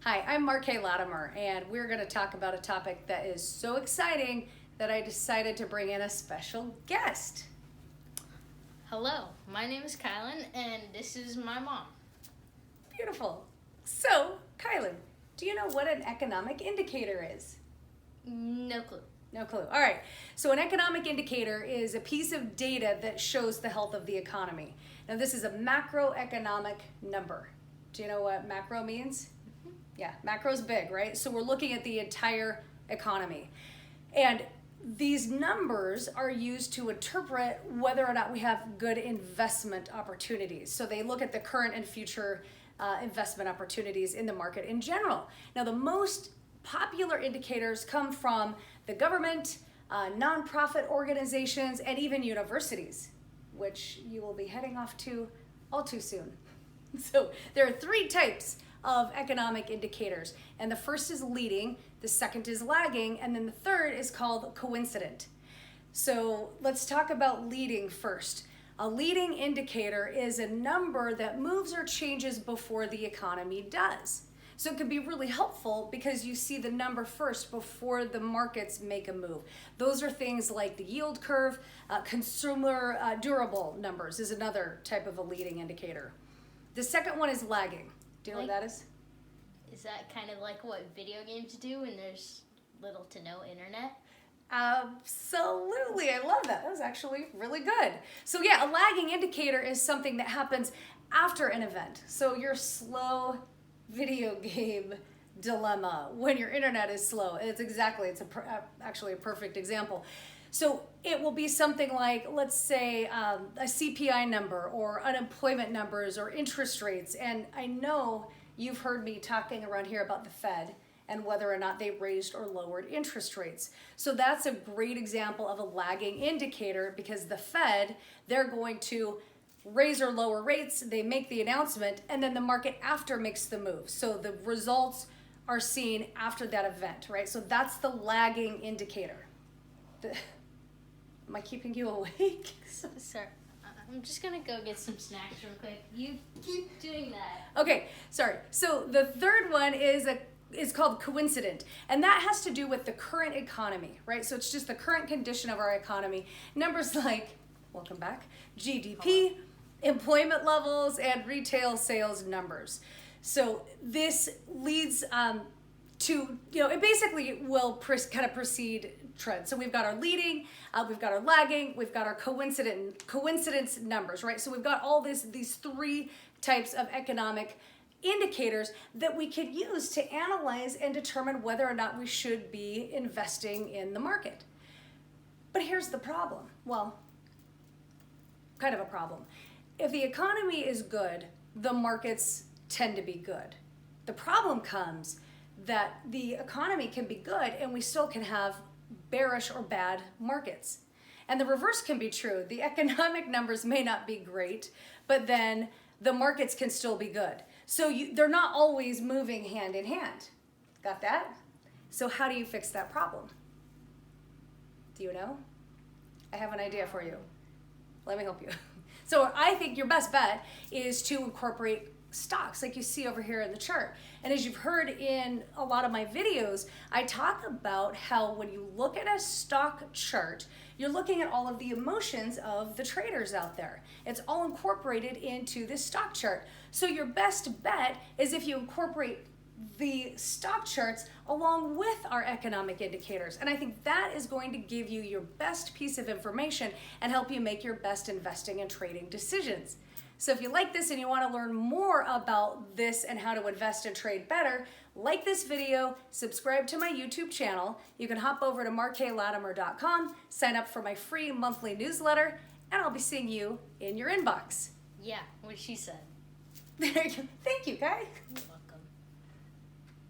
Hi, I'm Markay Latimer, and we're going to talk about a topic that is so exciting that I decided to bring in a special guest. Hello, my name is Kylan, and this is my mom. Beautiful. So, Kylan, do you know what an economic indicator is? No clue. No clue. All right. So an economic indicator is a piece of data that shows the health of the economy. Now, this is a macroeconomic number. Do you know what macro means? Yeah, macro is big, right? So we're looking at the entire economy. And these numbers are used to interpret whether or not we have good investment opportunities. So they look at the current and future investment opportunities in the market in general. Now, the most popular indicators come from the government, nonprofit organizations, and even universities, which you will be heading off to all too soon. So there are three types of economic indicators, and the first is leading, the second is lagging, and then the third is called coincident. So let's talk about leading first. A leading indicator is a number that moves or changes before the economy does. So it can be really helpful because you see the number first before the markets make a move. Those are things like the yield curve. Consumer durable numbers is another type of a leading indicator. The second one is lagging. Do you know what that is? Is that kind of like what video games do when there's little to no internet? Absolutely. I love that. That was actually really good. So yeah, a lagging indicator is something that happens after an event. So your slow video game dilemma when your internet is slow. It's actually a perfect example. So it will be something like, let's say, a CPI number or unemployment numbers or interest rates. And I know you've heard me talking around here about the Fed and whether or not they raised or lowered interest rates. So that's a great example of a lagging indicator because the Fed, they're going to raise or lower rates, they make the announcement, and then the market after makes the move. So the results are seen after that event, right? So that's the lagging indicator. Am I keeping you awake? Sorry, I'm just gonna go get some snacks real quick. You keep doing that. Okay, sorry. So the third one is called coincident, and that has to do with the current economy, right? So it's just the current condition of our economy. Numbers like, welcome back, GDP, employment levels, and retail sales numbers. So this leads to, it basically will kind of precede trend. So we've got our leading, we've got our lagging, we've got our coincidence numbers, right? So we've got all these three types of economic indicators that we could use to analyze and determine whether or not we should be investing in the market. But here's the problem. Well, kind of a problem. If the economy is good, the markets tend to be good. The problem comes that the economy can be good and we still can have bearish or bad markets. And the reverse can be true. The economic numbers may not be great, but then the markets can still be good. So they're not always moving hand in hand. Got that? So how do you fix that problem? Do you know? I have an idea for you. Let me help you. So I think your best bet is to incorporate stocks like you see over here in the chart. And as you've heard in a lot of my videos, I talk about how when you look at a stock chart, you're looking at all of the emotions of the traders out there. It's all incorporated into this stock chart. So your best bet is if you incorporate the stock charts along with our economic indicators. And I think that is going to give you your best piece of information and help you make your best investing and trading decisions. So if you like this and you want to learn more about this and how to invest and trade better, like this video, subscribe to my YouTube channel. You can hop over to markaylatimer.com, sign up for my free monthly newsletter, and I'll be seeing you in your inbox. Yeah, what she said. Thank you, Kai.